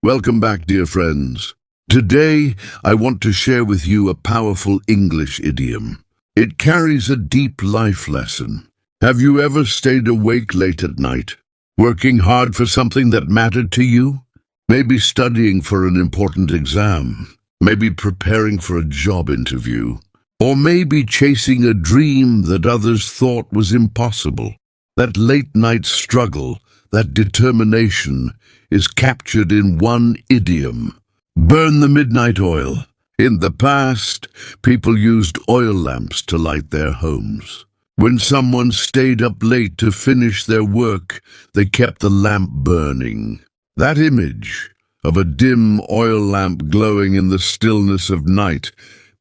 Welcome back, dear friends. Today, I want to share with you a powerful English idiom. It carries a deep life lesson. Have you ever stayed awake late at night, working hard for something that mattered to you? Maybe studying for an important exam, maybe preparing for a job interview, or maybe chasing a dream that others thought was impossible. That late-night struggle, that determination, is captured in one idiom. Burn the midnight oil. In the past, people used oil lamps to light their homes. When someone stayed up late to finish their work, they kept the lamp burning. That image of a dim oil lamp glowing in the stillness of night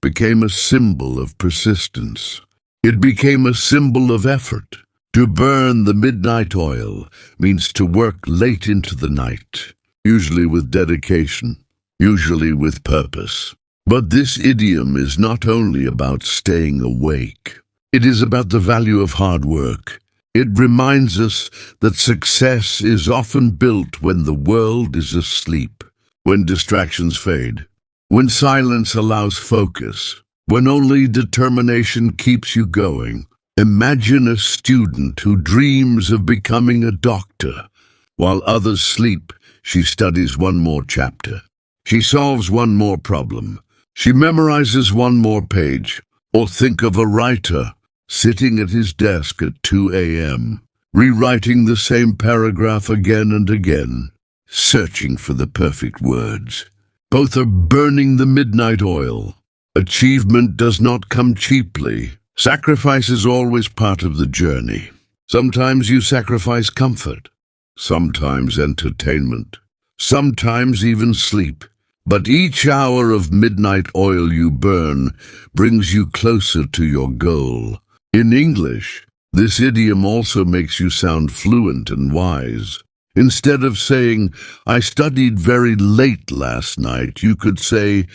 became a symbol of persistence. It became a symbol of effort. To burn the midnight oil means to work late into the night, usually with dedication, usually with purpose. But this idiom is not only about staying awake. It is about the value of hard work. It reminds us that success is often built when the world is asleep, when distractions fade, when silence allows focus, when only determination keeps you going. Imagine a student who dreams of becoming a doctor. While others sleep, she studies one more chapter. She solves one more problem. She memorizes one more page. Or think of a writer sitting at his desk at 2 a.m., rewriting the same paragraph again and again, searching for the perfect words. Both are burning the midnight oil. Achievement does not come cheaply. Sacrifice is always part of the journey. Sometimes you sacrifice comfort, sometimes entertainment, sometimes even sleep. But each hour of midnight oil you burn brings you closer to your goal. In English, this idiom also makes you sound fluent and wise. Instead of saying, "I studied very late last night," you could say,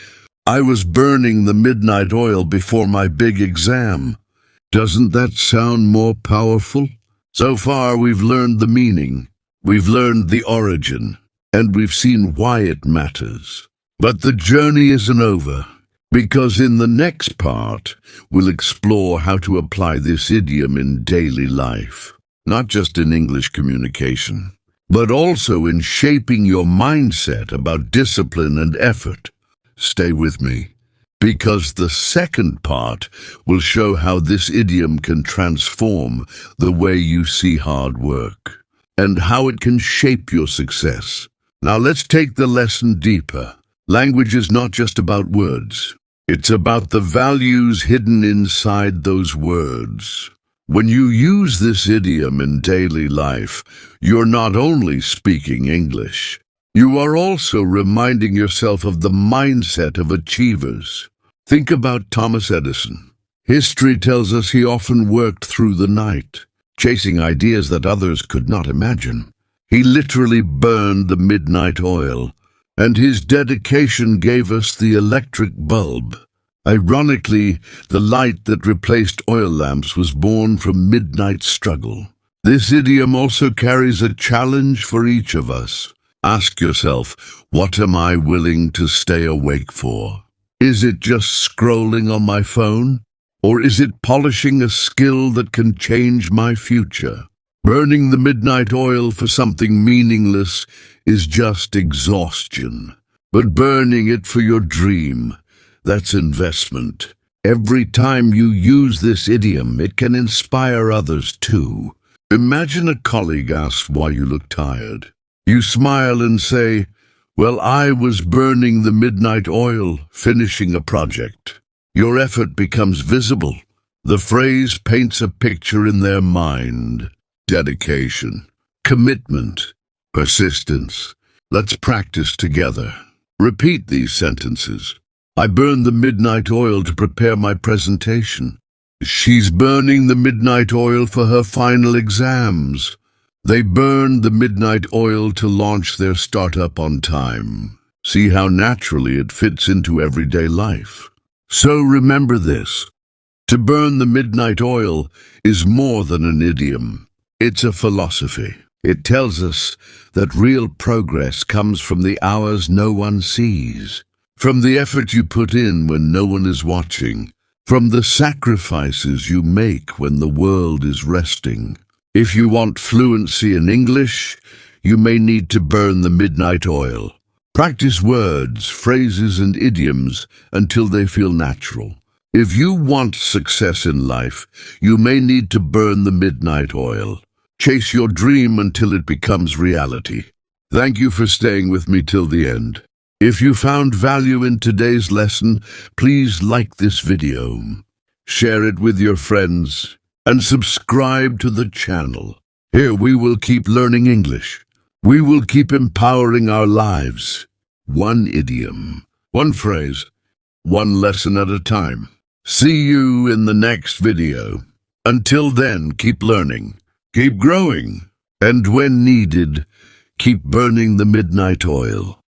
"I was burning the midnight oil before my big exam." Doesn't that sound more powerful? So far, we've learned the meaning, we've learned the origin, and we've seen why it matters. But the journey isn't over, because in the next part, we'll explore how to apply this idiom in daily life, not just in English communication, but also in shaping your mindset about discipline and effort. Stay with me, because the second part will show how this idiom can transform the way you see hard work and how it can shape your success. Now let's take the lesson deeper. Language is not just about words. It's about the values hidden inside those words. When you use this idiom in daily life, you're not only speaking English, you are also reminding yourself of the mindset of achievers. Think about Thomas Edison. History tells us he often worked through the night, chasing ideas that others could not imagine. He literally burned the midnight oil, and his dedication gave us the electric bulb. Ironically, the light that replaced oil lamps was born from midnight struggle. This idiom also carries a challenge for each of us. Ask yourself, what am I willing to stay awake for? Is it just scrolling on my phone? Or is it polishing a skill that can change my future? Burning the midnight oil for something meaningless is just exhaustion. But burning it for your dream, that's investment. Every time you use this idiom, it can inspire others too. Imagine a colleague asks why you look tired. You smile and say, "Well, I was burning the midnight oil, finishing a project." Your effort becomes visible. The phrase paints a picture in their mind. Dedication, commitment, persistence. Let's practice together. Repeat these sentences. I burned the midnight oil to prepare my presentation. She's burning the midnight oil for her final exams. They burned the midnight oil to launch their startup on time. See how naturally it fits into everyday life. So remember this. To burn the midnight oil is more than an idiom. It's a philosophy. It tells us that real progress comes from the hours no one sees, from the effort you put in when no one is watching, from the sacrifices you make when the world is resting. If you want fluency in English, you may need to burn the midnight oil. Practice words, phrases, and idioms until they feel natural. If you want success in life, you may need to burn the midnight oil. Chase your dream until it becomes reality. Thank you for staying with me till the end. If you found value in today's lesson, please like this video, share it with your friends, and subscribe to the channel. Here we will keep learning English. We will keep empowering our lives. One idiom, one phrase, one lesson at a time. See you in the next video. Until then, keep learning, keep growing, and when needed, keep burning the midnight oil.